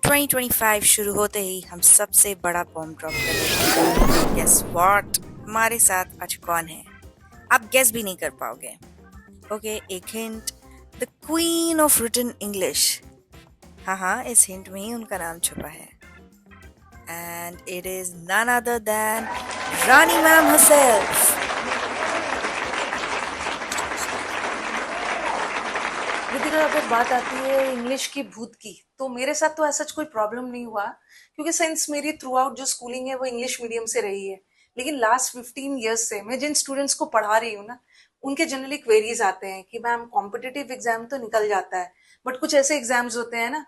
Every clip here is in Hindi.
2025 शुरू होते ही हम सबसे बड़ा बॉम्ब ड्रॉप करेंगे। Guess what? हमारे साथ आज कौन है? आप गेस भी नहीं कर पाओगे। ओके, एक hint. The queen of written English. हाँ हाँ, इस हिंट में ही उनका नाम छुपा है। And it is none other than Rani ma'am herself। Ritika, अगर बात आती है इंग्लिश की भूत की, तो मेरे साथ तो ऐसा कोई प्रॉब्लम नहीं हुआ, क्योंकि सिंस मेरी थ्रू आउट जो स्कूलिंग है वो इंग्लिश मीडियम से रही है। लेकिन लास्ट 15 ईयर्स से मैं जिन स्टूडेंट्स को पढ़ा रही हूँ ना, उनके जनरली क्वेरीज आते हैं कि मैम कॉम्पिटिटिव एग्जाम तो निकल जाता है, बट कुछ ऐसे एग्जाम्स होते हैं ना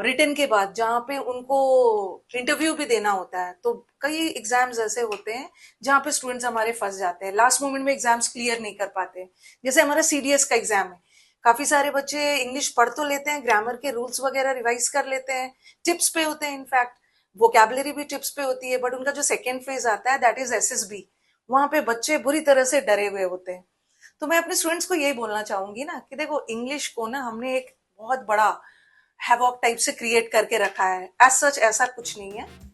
रिटन के बाद, जहाँ पे उनको इंटरव्यू भी देना होता है। तो कई एग्जाम्स ऐसे होते हैं जहाँ पे स्टूडेंट्स हमारे फंस जाते हैं, लास्ट मोमेंट में एग्जाम्स क्लियर नहीं कर पाते। जैसे हमारा सीडीएस का एग्जाम है, काफी सारे बच्चे इंग्लिश पढ़ तो लेते हैं, ग्रामर के रूल्स वगैरह रिवाइज कर लेते हैं, टिप्स पे होते हैं, इनफैक्ट वोकेबलरी भी टिप्स पे होती है, बट उनका जो सेकेंड फेज आता है दैट इज एसएसबी। वहां पे बच्चे बुरी तरह से डरे हुए होते हैं। तो मैं अपने स्टूडेंट्स को यही बोलना चाहूंगी ना कि देखो, इंग्लिश को ना हमने एक बहुत बड़ा हैवॉक टाइप से क्रिएट करके रखा है, एज सच ऐसा कुछ नहीं है।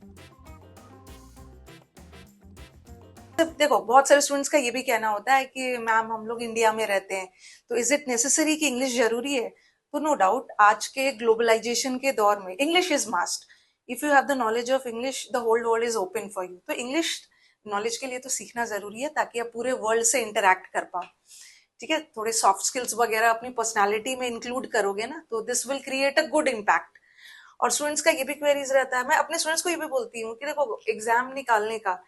देखो, बहुत सारे स्टूडेंट्स का ये भी कहना होता है कि मैम हम लोग इंडिया में रहते हैं, तो इज इट नेसेसरी कि इंग्लिश जरूरी है? तो नो डाउट, आज के ग्लोबलाइजेशन के दौर में English is must. If you have the knowledge of English, the whole world is open for you. तो इंग्लिश नॉलेज के लिए तो सीखना जरूरी है, ताकि आप पूरे वर्ल्ड से इंटरेक्ट कर पाओ। ठीक है, थोड़े सॉफ्ट स्किल्स वगैरह अपनी पर्सनालिटी में इंक्लूड करोगे ना, तो this will create a good impact. और स्टूडेंट्स का ये भी क्वेरीज रहता है, मैं अपने स्टूडेंट्स को ये भी बोलती हूँ कि देखो, एग्जाम निकालने का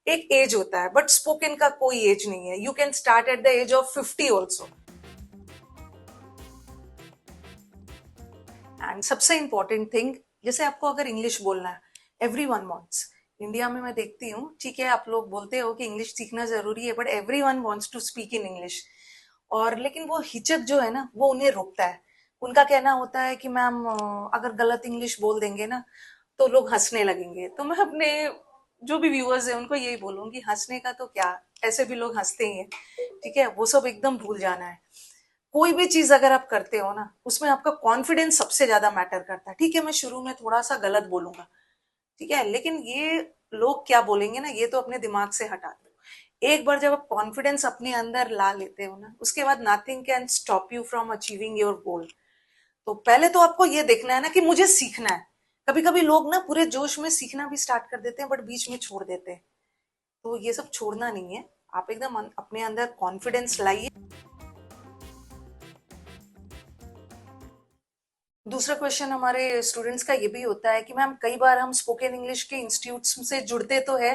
एक एज होता है, बट स्पोकन का कोई एज नहीं है। You can start at the age of 50 also. And सबसे इंपॉर्टेंट थिंग, जैसे आपको अगर इंग्लिश बोलना है, एवरी वन वॉन्ट्स। इंडिया में मैं देखती हूँ, ठीक है, आप लोग बोलते हो कि इंग्लिश सीखना जरूरी है, but every one wants to speak in English. और लेकिन वो हिचक जो है ना, वो उन्हें रोकता है। उनका कहना होता है कि मैम अगर गलत इंग्लिश बोल देंगे ना, तो लोग हंसने लगेंगे। तो मैं अपने जो भी व्यूअर्स है उनको यही बोलूंगी, हंसने का तो क्या, ऐसे भी लोग हंसते ही हैं। ठीक है, वो सब एकदम भूल जाना है। कोई भी चीज अगर आप करते हो ना, उसमें आपका कॉन्फिडेंस सबसे ज्यादा मैटर करता है। ठीक है, मैं शुरू में थोड़ा सा गलत बोलूंगा, ठीक है, लेकिन ये लोग क्या बोलेंगे ना, ये तो अपने दिमाग से हटा दो। एक बार जब आप कॉन्फिडेंस अपने अंदर ला लेते हो ना, उसके बाद nothing can stop you from achieving your goal. तो पहले तो आपको ये देखना है ना कि मुझे सीखना है। कभी कभी लोग ना पूरे जोश में सीखना भी स्टार्ट कर देते हैं, बट बीच में छोड़ देते हैं। तो ये सब छोड़ना नहीं है, आप एकदम अपने अंदर कॉन्फिडेंस लाइए। दूसरा क्वेश्चन हमारे स्टूडेंट्स का ये भी होता है कि मैम कई बार हम स्पोकन इंग्लिश के इंस्टीट्यूट्स से जुड़ते तो है,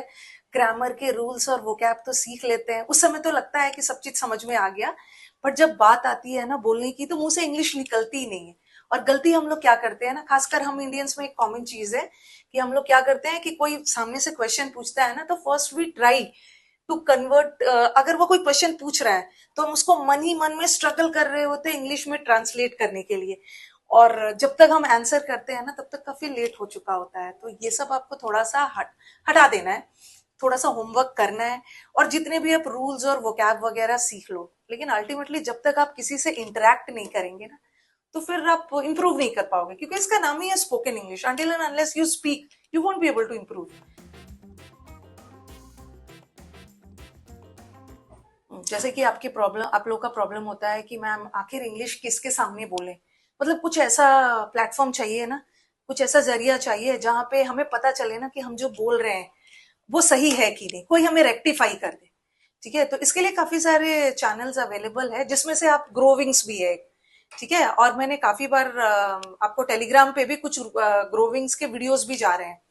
ग्रामर के रूल्स और वोकैब तो सीख लेते हैं, उस समय तो लगता है कि सब चीज समझ में आ गया, बट जब बात आती है ना बोलने की, तो मुंह से इंग्लिश निकलती ही नहीं है। और गलती हम लोग क्या करते हैं ना, खासकर हम इंडियंस में एक कॉमन चीज है कि हम लोग क्या करते हैं कि कोई सामने से क्वेश्चन पूछता है ना, तो first we try to convert. अगर वो कोई क्वेश्चन पूछ रहा है, तो हम उसको मन ही मन में स्ट्रगल कर रहे होते हैं इंग्लिश में ट्रांसलेट करने के लिए। और जब तक हम आंसर करते हैं ना, तब तक काफी लेट हो चुका होता है। तो ये सब आपको थोड़ा सा हटा देना है, थोड़ा सा होमवर्क करना है। और जितने भी आप रूल्स और वोकैब वगैरह सीख लो, लेकिन अल्टीमेटली जब तक आप किसी से इंटरेक्ट नहीं करेंगे ना, तो फिर आप इंप्रूव नहीं कर पाओगे, क्योंकि इसका नाम ही है spoken English. Until and unless you speak, you won't be able to improve. जैसे कि आपकी प्रॉब्लम, आप लोग का प्रॉब्लम होता है कि मैम आखिर इंग्लिश किसके सामने बोले। मतलब कुछ ऐसा प्लेटफॉर्म चाहिए ना, कुछ ऐसा जरिया चाहिए जहां पे हमें पता चले ना कि हम जो बोल रहे हैं वो सही है कि नहीं, कोई हमें रेक्टिफाई कर दे। ठीक है, तो इसके लिए काफी सारे चैनल्स अवेलेबल है, जिसमें से आप ग्रोविंग्स भी है। ठीक है, और मैंने काफी बार आपको टेलीग्राम पे भी कुछ ग्रोविंग्स के वीडियोस भी जा रहे हैं।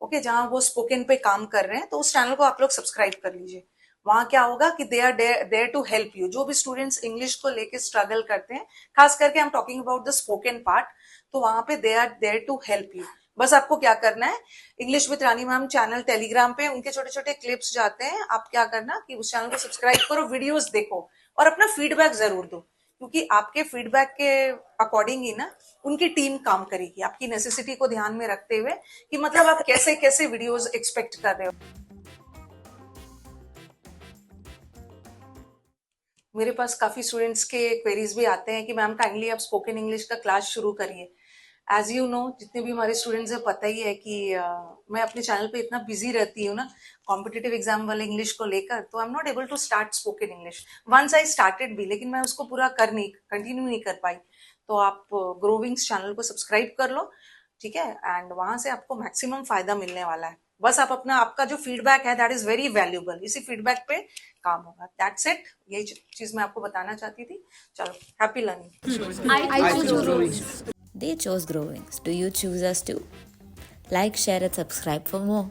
ओके, जहां वो स्पोकन पे काम कर रहे हैं, तो उस चैनल को आप लोग सब्सक्राइब कर लीजिए। वहां क्या होगा कि they are there to help you. जो भी स्टूडेंट्स इंग्लिश को लेके स्ट्रगल करते हैं, खास करके I am talking about the spoken part, तो वहां पे they are there to help you. बस आपको क्या करना है, English with Rani ma'am channel Telegram पे उनके छोटे छोटे क्लिप्स जाते हैं, आप क्या करना कि उस चैनल को सब्सक्राइब करो, वीडियोस देखो, और अपना फीडबैक जरूर दो। क्योंकि आपके फीडबैक के अकॉर्डिंग ही ना उनकी टीम काम करेगी, आपकी नेसेसिटी को ध्यान में रखते हुए, कि मतलब आप कैसे कैसे वीडियोस एक्सपेक्ट कर रहे हो। मेरे पास काफी स्टूडेंट्स के क्वेरीज भी आते हैं कि मैम काइंडली आप स्पोकन इंग्लिश का क्लास शुरू करिए। एज यू नो, जितने भी हमारे स्टूडेंट्स हैं पता ही है कि मैं अपने चैनल पे इतना बिजी रहती हूँ ना कॉम्पिटिटिव एग्जाम वाले इंग्लिश को लेकर, तो I am not able to start spoken English. Once I started भी, लेकिन मैं उसको पूरा कंटिन्यू नहीं कर पाई। तो आप ग्रोविंग्स चैनल को सब्सक्राइब कर लो, ठीक है, एंड वहां से आपको मैक्सिमम फायदा मिलने वाला है। बस आप अपना, आपका जो फीडबैक है दैट इज वेरी वैल्यूबल, इसी फीडबैक पे काम होगा। दैट्स इट, यही चीज मैं आपको बताना चाहती थी। चलो, happy learning. I choose growing. They chose growings. Do you choose us too? Like, share, and subscribe for more.